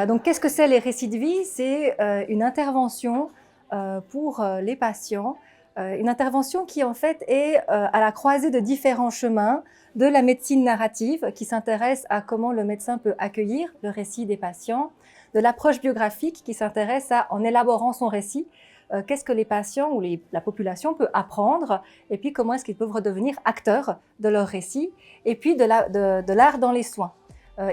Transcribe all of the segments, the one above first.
Donc, qu'est-ce que c'est les récits de vie? C'est une intervention pour les patients, une intervention qui en fait est à la croisée de différents chemins, de la médecine narrative qui s'intéresse à comment le médecin peut accueillir le récit des patients, de l'approche biographique qui s'intéresse à, en élaborant son récit, qu'est-ce que les patients ou la population peut apprendre et puis comment est-ce qu'ils peuvent redevenir acteurs de leur récit, et puis de l'art dans les soins.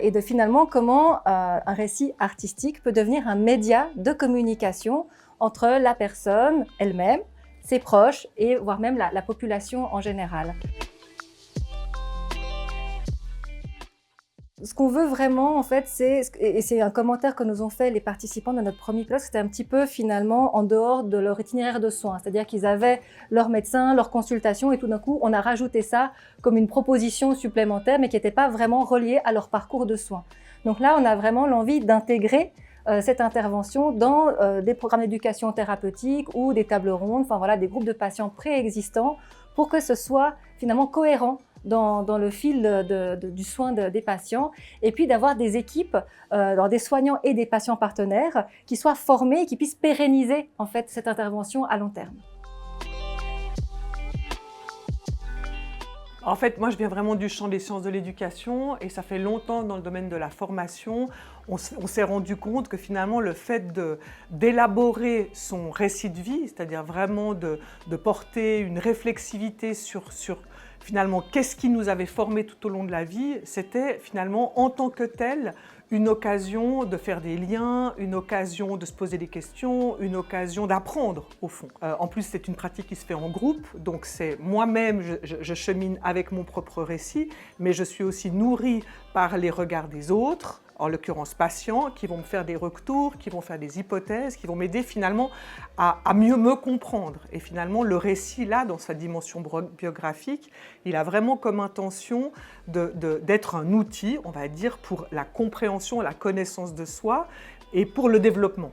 Et de finalement comment un récit artistique peut devenir un média de communication entre la personne elle-même, ses proches et voire même la population en général. Ce qu'on veut vraiment, en fait, et c'est un commentaire que nous ont fait les participants de notre premier colloque, c'était un petit peu finalement en dehors de leur itinéraire de soins. C'est-à-dire qu'ils avaient leur médecin, leur consultation, et tout d'un coup, on a rajouté ça comme une proposition supplémentaire, mais qui n'était pas vraiment reliée à leur parcours de soins. Donc là, on a vraiment l'envie d'intégrer cette intervention dans des programmes d'éducation thérapeutique ou des tables rondes, enfin voilà, des groupes de patients préexistants, pour que ce soit finalement cohérent dans le fil du soin des patients, et puis d'avoir des équipes, des soignants et des patients partenaires qui soient formés et qui puissent pérenniser en fait cette intervention à long terme. En fait, moi, je viens vraiment du champ des sciences de l'éducation et ça fait longtemps dans le domaine de la formation. On s'est rendu compte que finalement, le fait d'élaborer son récit de vie, c'est-à-dire vraiment de porter une réflexivité sur finalement qu'est-ce qui nous avait formés tout au long de la vie, c'était finalement en tant que tel une occasion de faire des liens, une occasion de se poser des questions, une occasion d'apprendre au fond. En plus, c'est une pratique qui se fait en groupe, donc c'est moi-même, je chemine avec mon propre récit, mais je suis aussi nourrie par les regards des autres, en l'occurrence patients, qui vont me faire des retours, qui vont faire des hypothèses, qui vont m'aider finalement à mieux me comprendre. Et finalement, le récit, là, dans sa dimension biographique, il a vraiment comme intention d'être un outil, on va dire, pour la compréhension, la connaissance de soi et pour le développement.